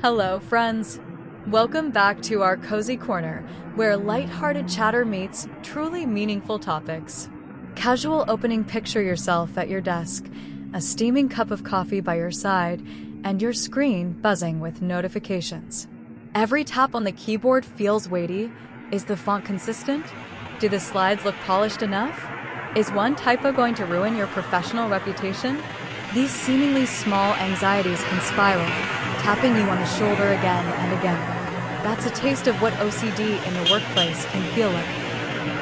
Hello, friends. Welcome back to our cozy corner, where lighthearted chatter meets truly meaningful topics. Casual opening, picture yourself at your desk, a steaming cup of coffee by your side, and your screen buzzing with notifications. Every tap on the keyboard feels weighty. Is the font consistent? Do the slides look polished enough? Is one typo going to ruin your professional reputation? These seemingly small anxieties can spiral, tapping you on the shoulder again and again. That's a taste of what OCD in the workplace can feel like.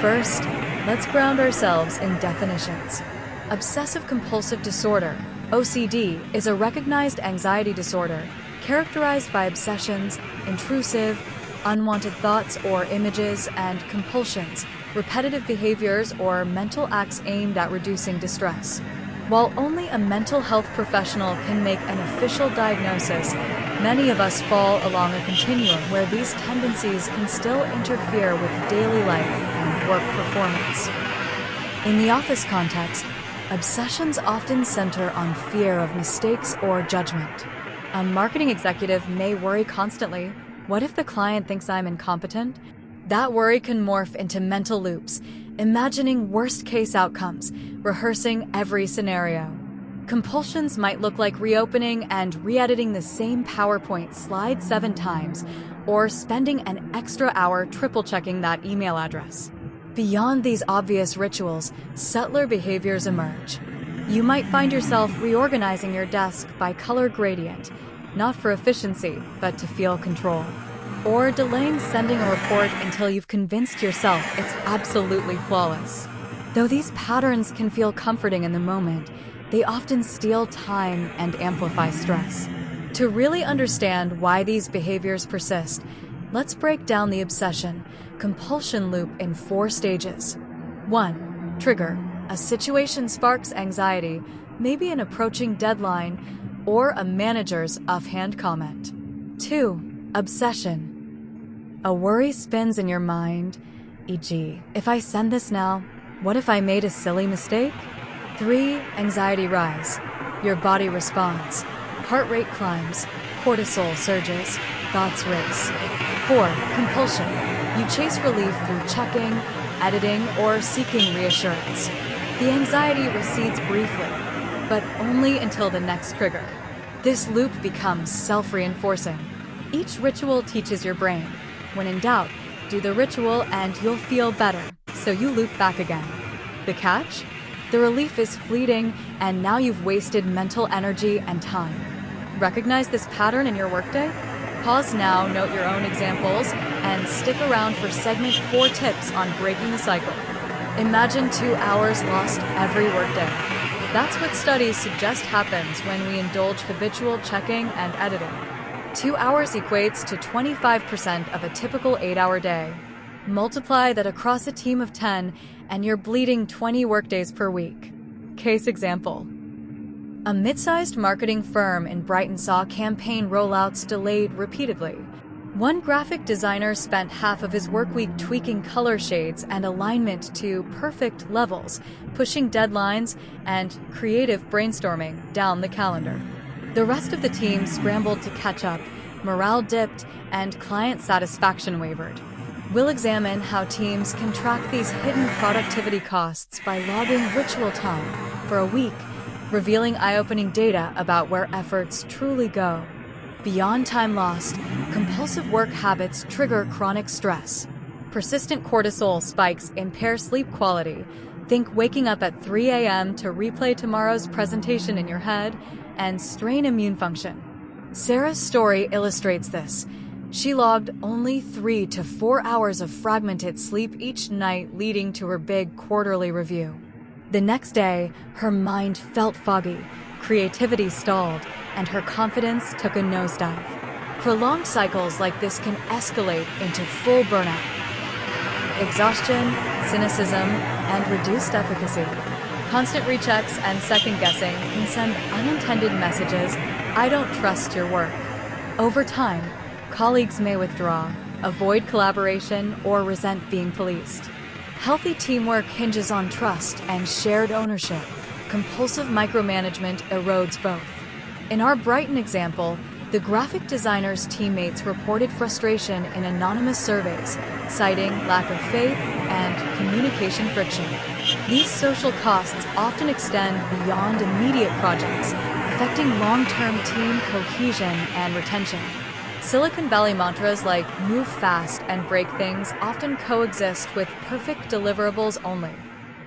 First, let's ground ourselves in definitions. Obsessive-compulsive disorder, OCD, is a recognized anxiety disorder characterized by obsessions, intrusive, unwanted thoughts or images, and compulsions, repetitive behaviors or mental acts aimed at reducing distress. While only a mental health professional can make an official diagnosis, many of us fall along a continuum where these tendencies can still interfere with daily life and work performance. In the office context, obsessions often center on fear of mistakes or judgment. A marketing executive may worry constantly, what if the client thinks I'm incompetent? That worry can morph into mental loops, imagining worst-case outcomes, rehearsing every scenario. Compulsions might look like reopening and re-editing the same PowerPoint slide 7 times, or spending an extra hour triple-checking that email address. Beyond these obvious rituals, subtler behaviors emerge. You might find yourself reorganizing your desk by color gradient, not for efficiency, but to feel control. Or delaying sending a report until you've convinced yourself it's absolutely flawless. Though these patterns can feel comforting in the moment, they often steal time and amplify stress. To really understand why these behaviors persist, let's break down the obsession-compulsion loop in 4 stages. 1. Trigger. A situation sparks anxiety, maybe an approaching deadline or a manager's offhand comment. 2. Obsession. A worry spins in your mind, e.g., if I send this now, what if I made a silly mistake? 3. Anxiety rise. Your body responds. Heart rate climbs, cortisol surges, thoughts race. 4. Compulsion. You chase relief through checking, editing, or seeking reassurance. The anxiety recedes briefly, but only until the next trigger. This loop becomes self-reinforcing. Each ritual teaches your brain, when in doubt, do the ritual and you'll feel better, so you loop back again. The catch? The relief is fleeting, and now you've wasted mental energy and time. Recognize this pattern in your workday? Pause now, note your own examples, and stick around for segment 4 tips on breaking the cycle. Imagine 2 hours lost every workday. That's what studies suggest happens when we indulge habitual checking and editing. 2 hours equates to 25% of a typical 8-hour day. Multiply that across a team of 10, and you're bleeding 20 workdays per week. Case example. A mid-sized marketing firm in Brighton saw campaign rollouts delayed repeatedly. One graphic designer spent half of his workweek tweaking color shades and alignment to perfect levels, pushing deadlines and creative brainstorming down the calendar. The rest of the team scrambled to catch up, morale dipped, and client satisfaction wavered. We'll examine how teams can track these hidden productivity costs by logging ritual time for a week, revealing eye-opening data about where efforts truly go. Beyond time lost, compulsive work habits trigger chronic stress. Persistent cortisol spikes impair sleep quality. Think waking up at 3 a.m. to replay tomorrow's presentation in your head, and strain immune function. Sarah's story illustrates this. She logged only 3 to 4 hours of fragmented sleep each night, leading to her big quarterly review. The next day, her mind felt foggy, creativity stalled, and her confidence took a nosedive. Prolonged cycles like this can escalate into full burnout. Exhaustion, cynicism, and reduced efficacy. Constant rechecks and second-guessing can send unintended messages, I don't trust your work. Over time, colleagues may withdraw, avoid collaboration, or resent being policed. Healthy teamwork hinges on trust and shared ownership. Compulsive micromanagement erodes both. In our Brighton example, The graphic designer's teammates reported frustration in anonymous surveys, citing lack of faith and communication friction. These social costs often extend beyond immediate projects, affecting long-term team cohesion and retention. Silicon Valley mantras like "move fast" and "break things" often coexist with "perfect deliverables only."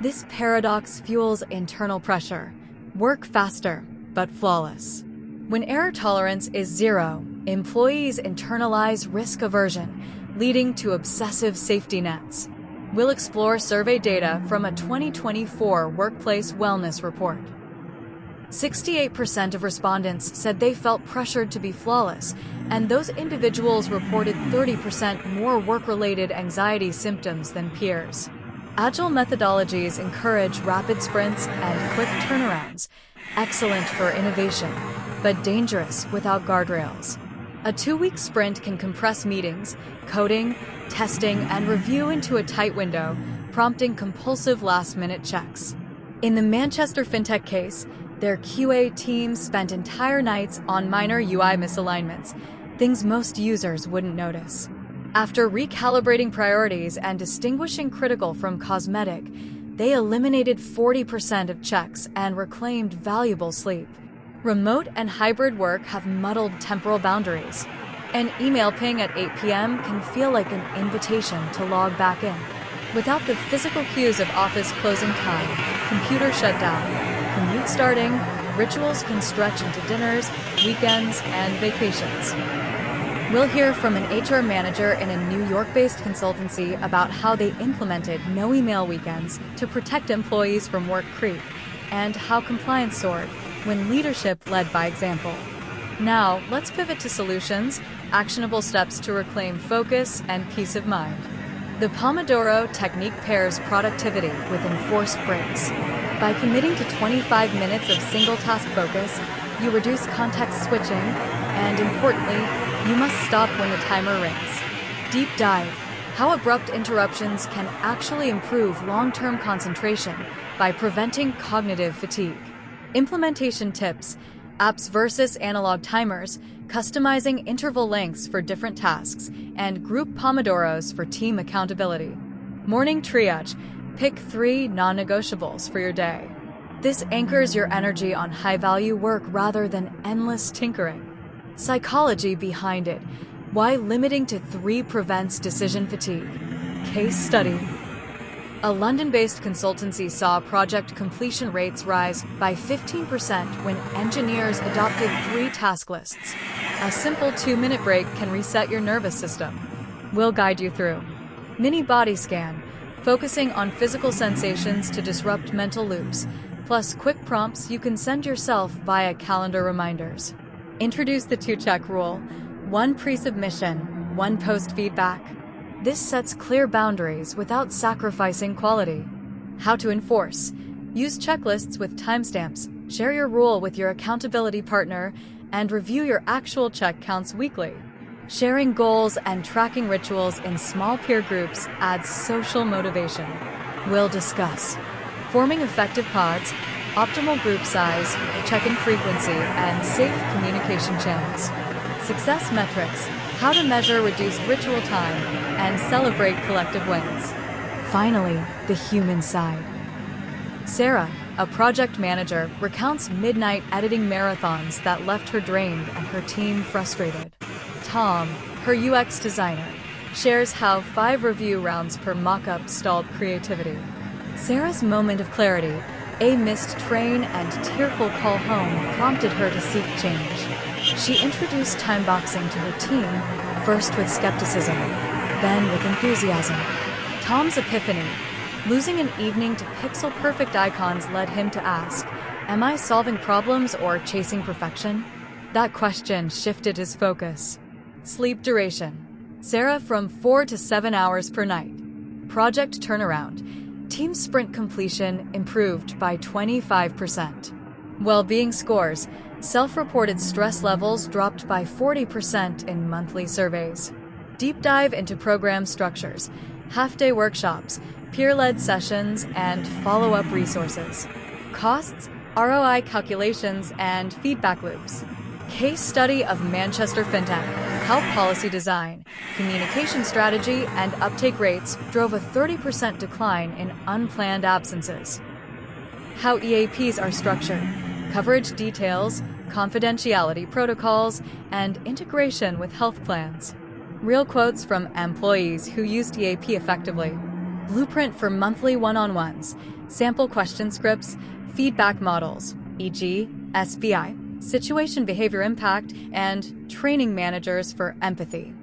This paradox fuels internal pressure. Work faster, but flawless. When error tolerance is zero, employees internalize risk aversion, leading to obsessive safety nets. We'll explore survey data from a 2024 workplace wellness report. 68% of respondents said they felt pressured to be flawless, and those individuals reported 30% more work-related anxiety symptoms than peers. Agile methodologies encourage rapid sprints and quick turnarounds, excellent for innovation, but dangerous without guardrails. A 2-week sprint can compress meetings, coding, testing, and review into a tight window, prompting compulsive last-minute checks. In the Manchester fintech case, their QA team spent entire nights on minor UI misalignments, things most users wouldn't notice. After recalibrating priorities and distinguishing critical from cosmetic, they eliminated 40% of checks and reclaimed valuable sleep. Remote and hybrid work have muddled temporal boundaries. An email ping at 8 p.m. can feel like an invitation to log back in. Without the physical cues of office closing time, computer shutdown, commute starting, rituals can stretch into dinners, weekends, and vacations. We'll hear from an HR manager in a New York-based consultancy about how they implemented no email weekends to protect employees from work creep, and how compliance soared when leadership led by example. Now, let's pivot to solutions, actionable steps to reclaim focus and peace of mind. The Pomodoro technique pairs productivity with enforced breaks. By committing to 25 minutes of single-task focus, you reduce context switching, and importantly, you must stop when the timer rings. Deep dive: how abrupt interruptions can actually improve long-term concentration by preventing cognitive fatigue. Implementation tips: apps versus analog timers, customizing interval lengths for different tasks, and group Pomodoros for team accountability. Morning triage: pick 3 non-negotiables for your day. This anchors your energy on high-value work rather than endless tinkering. Psychology behind it: why limiting to 3 prevents decision fatigue. Case study: a London-based consultancy saw project completion rates rise by 15% when engineers adopted 3 task lists. A simple 2-minute break can reset your nervous system. We'll guide you through. Mini body scan: focusing on physical sensations to disrupt mental loops, plus quick prompts you can send yourself via calendar reminders. Introduce the 2-check rule: 1 pre-submission, 1 post-feedback. This sets clear boundaries without sacrificing quality. How to enforce: use checklists with timestamps, share your rule with your accountability partner, and review your actual check counts weekly. Sharing goals and tracking rituals in small peer groups adds social motivation. We'll discuss forming effective pods, optimal group size, check-in frequency, and safe communication channels. Success metrics: how to measure reduced ritual time and celebrate collective wins. Finally, the human side. Sarah, a project manager, recounts midnight editing marathons that left her drained and her team frustrated. Tom, her UX designer, shares how 5 review rounds per mock-up stalled creativity. Sarah's moment of clarity, a missed train and tearful call home, prompted her to seek change. She introduced time boxing to her team, first with skepticism, then with enthusiasm. Tom's epiphany: losing an evening to pixel-perfect icons led him to ask, "Am I solving problems or chasing perfection?" That question shifted his focus. Sleep duration: Sarah from 4 to 7 hours per night. Project turnaround: team sprint completion improved by 25%. Well-being scores: self-reported stress levels dropped by 40% in monthly surveys. Deep dive into program structures: half-day workshops, peer-led sessions, and follow-up resources. Costs, ROI calculations, and feedback loops. Case study of Manchester FinTech, health policy design, communication strategy, and uptake rates drove a 30% decline in unplanned absences. How EAPs are structured, coverage details, confidentiality protocols, and integration with health plans. Real quotes from employees who used EAP effectively. Blueprint for monthly one-on-ones, sample question scripts, feedback models, e.g., SBI, situation behavior impact, and training managers for empathy.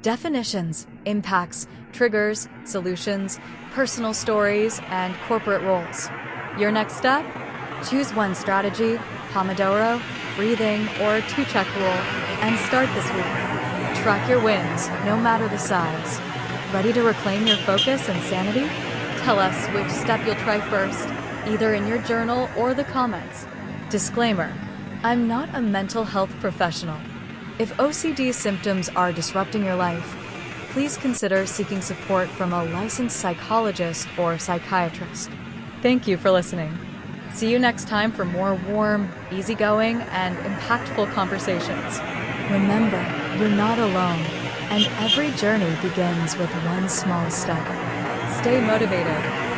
Definitions, impacts, triggers, solutions, personal stories, and corporate roles. Your next step? Choose one strategy, Pomodoro, breathing, or 2-check rule, and start this week. Track your wins, no matter the size. Ready to reclaim your focus and sanity? Tell us which step you'll try first, either in your journal or the comments. Disclaimer: I'm not a mental health professional. If OCD symptoms are disrupting your life, please consider seeking support from a licensed psychologist or psychiatrist. Thank you for listening. See you next time for more warm, easygoing, and impactful conversations. Remember, you're not alone, and every journey begins with one small step. Stay motivated.